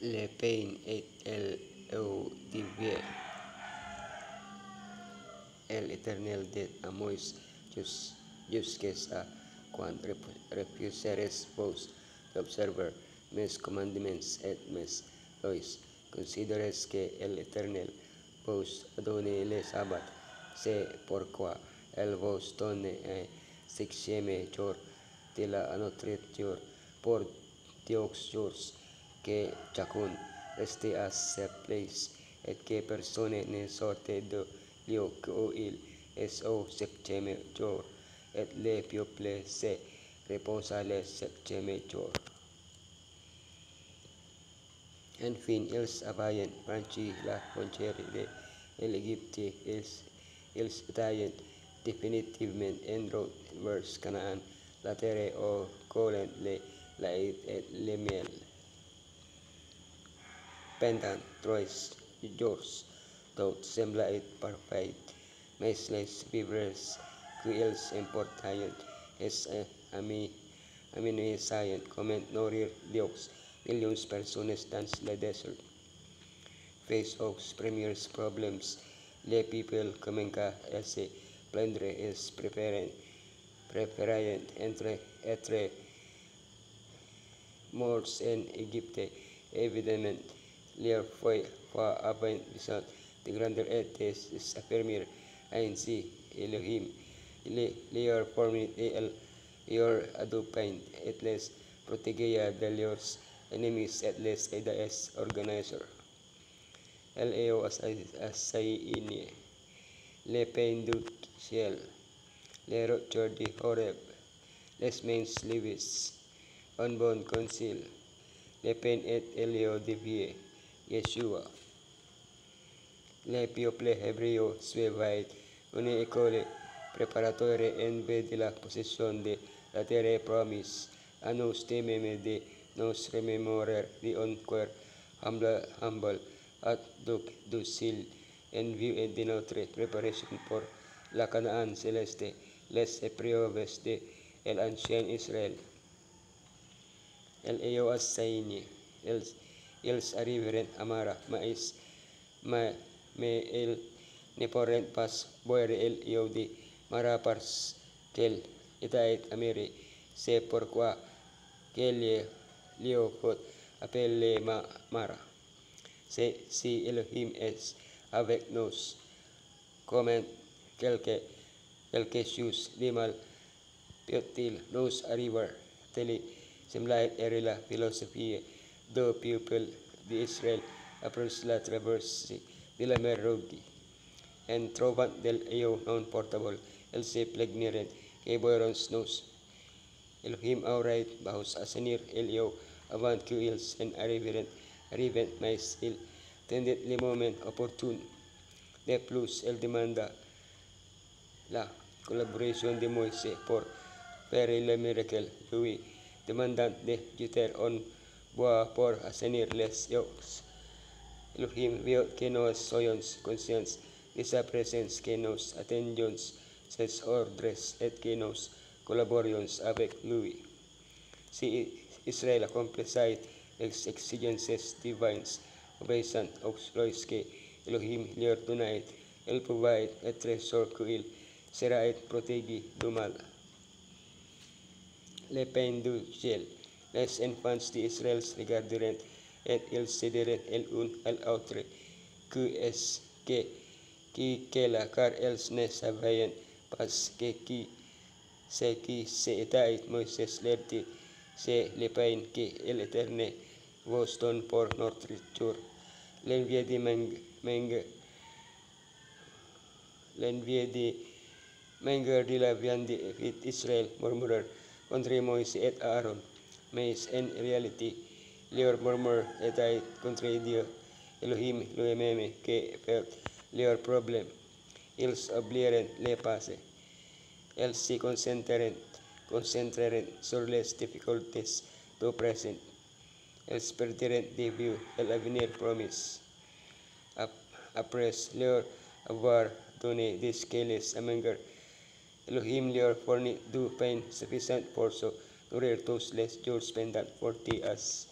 Le Pen et l'Eau el éternel de amois jusqu'à quand refuseres vos d'observer mes commandements et mes lois. Consideres que el éternel vos a donné le sabbat, c'est pourquoi el vos donne un seizième jour de la nourriture pour 2 jours, que chacun reste à sa place, et que personne ne sorte de lieu où il est au 7e jour, et le peuple se reposa le 7e jour. Enfin, ils avaient franchi la frontière de l'Égypte, ils étaient définitivement en route vers Canaan, la terre où coulent le lait et le miel. Pendant 3 jours, tout semblait parfait, mais les vivres qu'ils importaient amenaçaient comment nourrir 2 millions de personnes dans le désert. Face aux premiers problèmes, les peuples commencent à se plaindre et préféraient être morts en Égypte. Évidemment, leur foi avait besoin de grandir et de s'affirmer. Ainsi, Elohim leur fournit et leur adoptait et les protégeait de leurs ennemis et les aidait à organiser. L.A.O. assaillit les pays du ciel, les rochers de Horeb, les mains levées, un bon concile, les peines et L.A.O. dévié, Yeshua. Les peuples hébreux suivaient une école préparatoire en vue de la possession de la terre promise. À nous de même de nous remémorer d'un cœur humble et docile en vue de notre préparation pour la Canaan céleste, les épreuves de l'ancien Israël. El assaillit, ils arrivèrent à Mara, mais ils ne pourrent pas boire l'eau de Mara parce qu'elle était amère. C'est pourquoi l'eau fut appelée Mara. Si Elohim est avec nous, comment quelque chose de mal peut-il nous arriver? Telle semblait être la philosophie du peuple d'Israël après la traversée de la mer Rouge. En trouvant de l'eau non portable, ils se plaignirent que boirons nous. Elohim aurait pu assainir l'eau avant qu'ils en arrivent, mais il attendait le moment opportun. De plus, il demanda la collaboration de Moïse pour faire le miracle, lui demandant de jeter un bois pour assainir les eaux. Elohim vio que nous soyons conscients de sa présence, que nous attendions ses ordres et que nous collaborions avec lui. Si Israël accomplissait les exigences divines, obéissant aux lois que Elohim leur donnait, il pouvait être sûr qu'il serait protégé du mal. Les peines du ciel. Les enfants d'Israël regardèrent et ils se dirent l'un à l'autre que là, car ils ne savaient pas ce qui c'était. Moïse leur dit, c'est le pain que l'Éternel vous donne pour notre jour. L'envie de manger de la viande d'Israël murmurèrent contre Moïse et Aaron, mais en réalité, leur murmure était contre Dieu, Elohim lui-même, qui fut leur problème. Ils oublièrent le passé. Ils se concentrèrent sur les difficultés du présent. Ils perdirent de vue l'avenir promis. Après leur avoir donné des scales à manger, Elohim leur fournit du pain suffisant pour se nourrir tous les jours pendant 40 ans.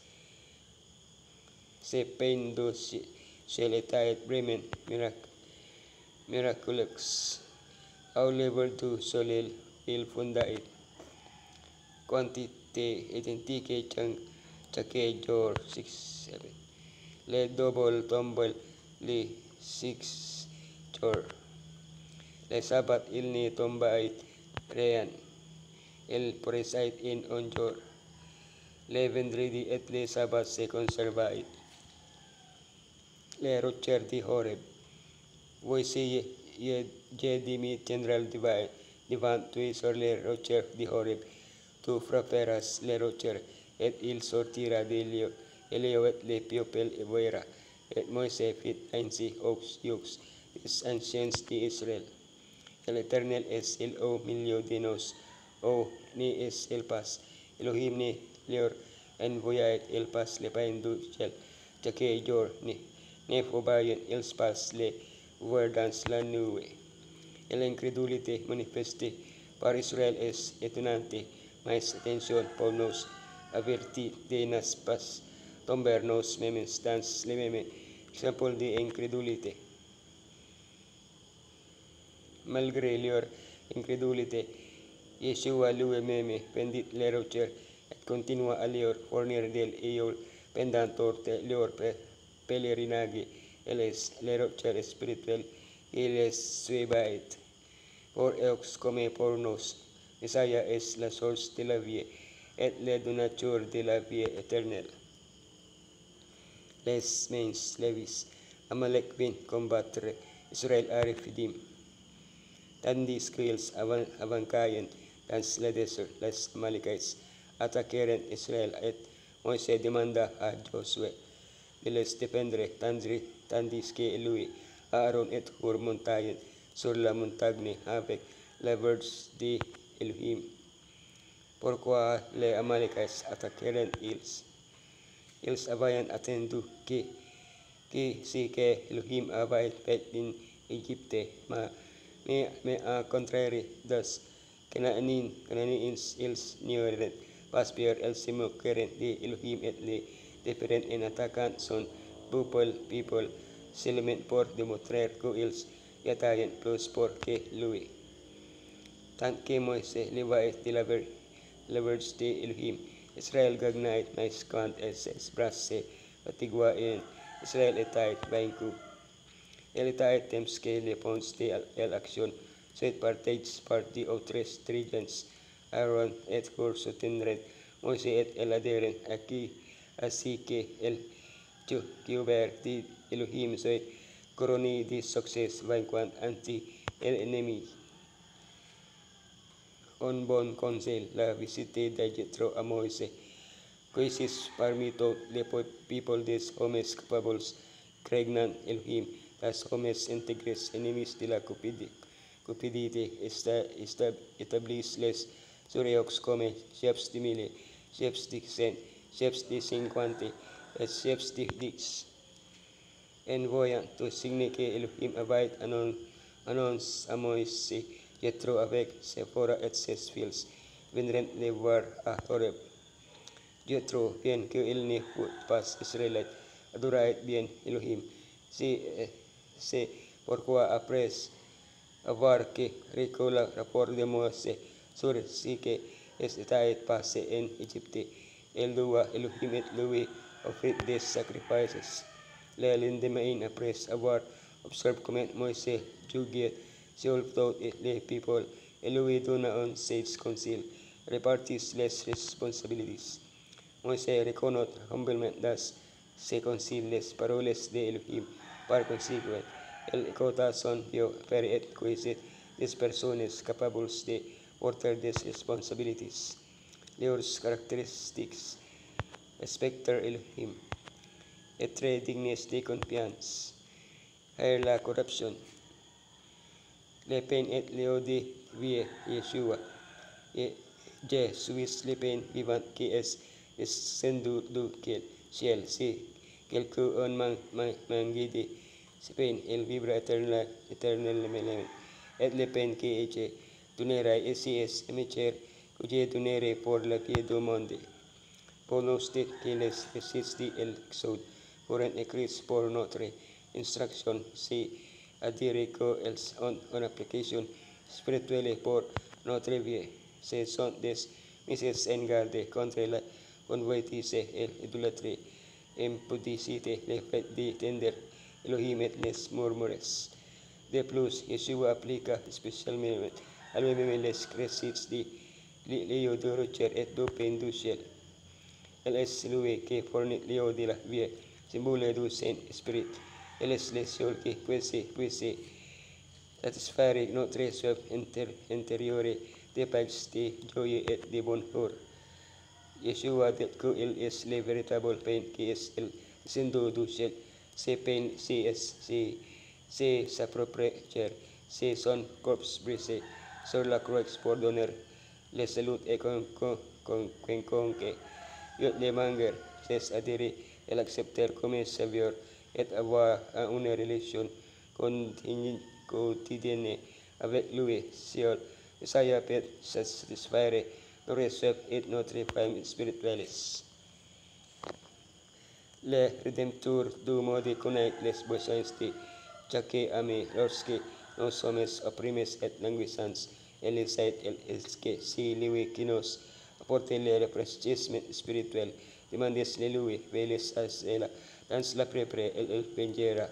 se peindo sceletaet bremen miraculux aulever du solel il fundait quantité identique chaque jour 6-7 le double tombol le 6 jour le sabat il ni tombait rean el presait in on jour le vendredi et le sabat se conservait le rocher di Horeb voici je dimit general divant tui sur le rocher di Horeb tu frapperas le rocher et il sortira de Elio et le peuple verra et Moïse fit ainsi aux yeux des anciens d'Israël. L'Éternel est il au milieu de nous, au ni est il pas. Elohim ni leur envoyait il pas le pain du ciel. Chaque jour ni fobayen il pas le voir dans la nuée. Et l'incrédulité manifestée par Israël est étonnante, mais attention pour nous avertir de ne pas tomber nos mêmes dans les mêmes exemples d'incrédulité. Malgré leur incrédulité, Yeshua lui-même pendit les rochers et continua à leur fournir de l'eau pendant tout leur pèlerinage. Il est le rocher spirituel et les suivait. Pour eux comme pour nous, Messiah est la source de la vie et le donateur de la vie éternelle. Les mains levis, Amalek vint combattre Israël à Rephidim. Tandis qu'ils avancaient dans le désert, les Amalekites attaquèrent Israël et Moïse demanda à Josué de les défendre tandis que lui, Aaron et Hur montaient sur la montagne avec la verge d'Elohim. Pourquoi les Amalekites attaquèrent ils? Ils avaient attendu que ce que Elohim avait fait en Égypte, mais à contraire des Canaaniens, ils n'ignoraient pas pire, ils se moquèrent de Elohim et le déférèrent en attaquant son people, seulement pour démontrer qu'ils étaient plus forts que lui. Tant que Moïse levait de la verge de Elohim, Israël gagnait, mais quand ses bras se fatiguaient, Israël était vaincu. Il était temps que les ponts de l'action se partagent par d'autres tribus. Aaron et Hur soutiendrent Moïse et il adhèrent ainsi que el Jéhovah de Elohim soit couronné de succès vainquant anti l'ennemi. Un bon conseil, la visite de Jethro à Moïse. Crisis parmi tous les people des hommes capables, craignant Elohim, des hommes intégrés, ennemis de la cupidité, établissent les sureux comme chefs de mille, chefs de 100, chefs de 50 et chefs de 10. En voyant tout signe que Elohim avait annoncé à Moïse, Jethro avec Sephora et ses fils viendront les voir à Horeb. Jethro, bien qu'il ne fût pas israélite, adorait bien Elohim. C'est pourquoi après avoir recueilli le rapport de Moïse sur ce qui s'était passé en Égypte, il loua Elohim et lui offrit des sacrifices. Le lendemain, après avoir observé comment Moïse juguait sur tout le peuple, il lui donna un sage conseil, répartit les responsabilités. Moïse reconnut humblement dans ce conseil les paroles de Elohim. Par conséquent, il écouta son vieux père et cuisit des personnes capables de porter des responsabilités. Leurs caractéristiques respecter Elohim, être dignes de confiance, haïr la corruption, les peines et l'eau de vie Yeshua, et je suis le pain vivant qui est descendu du ciel. Si quelqu'un manque de ce pain, il vivra éternellement. Et le pain que je donnerai ici est matière que je donnerai pour la vie du monde. Pour nous que les resiste el Exode pour un écrit pour notre instruction, c'est à dire qu'elles ont une application spirituelle pour notre vie. Ce sont des messages en garde contre la convoitise et l'idolâtrie, impudicité, le fait de tender Elohim et les murmures. De plus, Yeshua applica especialmente a los les crecidos de Leo de Rocher et d'Open du ciel. El es lui que fornit Leo de la vie, symbole du Saint-Esprit. El es le seul que puisse satisfaire notre soif intérieure de paix, de joie et de bonheur. Yeshua dit qu'il est le véritable pain qui est el centre du ciel. Ce pain, c'est sa propre chair, c'est son corps brisé sur la croix pour donner la salut et quiconque le manger, c'est-à-dire el accepter comme sauveur et avoir une relation quotidienne avec lui. Seul Messiah peut satisfaire notre soif et notre faim spirituelle. Le Rédempteur du monde connaît les besoins de chaque ami lorsque nous sommes opprimés et languissants. Il est que si lui qui nous apporte le rafraîchissement spirituel, demandez-le lui, veillez à cela, dans la prépare, il viendra.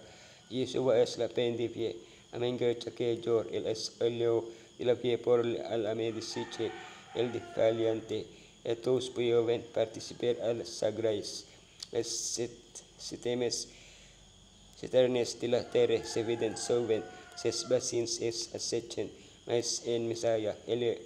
Yeshua es la pain de vie. Amen que chaque jour, il est el leo de la vie pour l'âme de Siche, el de valiente, et tous peuvent participer à sa grâce. Les sistemes eternos de la terre se ven sauven, ses basins es acechan, mas en Messiah, il est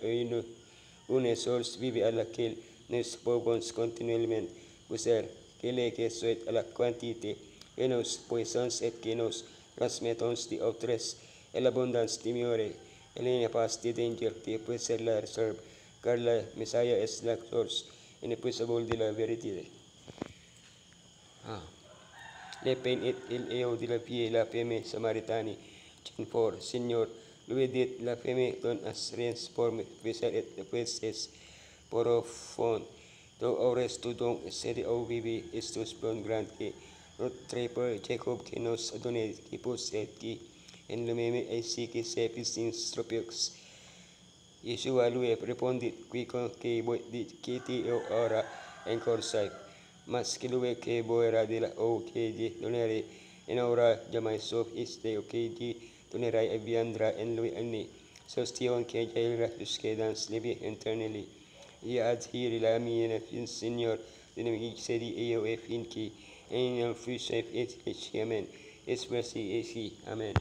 une source vive à laquelle nous pouvons continuellement pousser, que soit à la quantité et nos puissances et que nous transmettons de autres et l'abondance de mieux. Il n'y a pas de danger de pousser la réserve, car le Messiah est la source inépuisable de la vérité. Le pain et l'eau de la vie, la femme samaritane, Jean for Seigneur, lui dit la femme donne rien pour me faire et después es profond. Do ahora tu don sede au vivi estus bon grand que notre père Jacob que nos a donné qui possède qui en le même ainsi que ses fils tropiques. Yeshua lui répondit, quiconque que te ora encore safe. Mas que lui que boira de la o que di donere en ora jamais sof este o que di donera e viandra en lui anni. Sostion que jailra jusque dans le vie internally. Et adhire la mienne fin Seigneur de ne sedi eo e fin qui en el fus et amen. Es merci ici. Amen.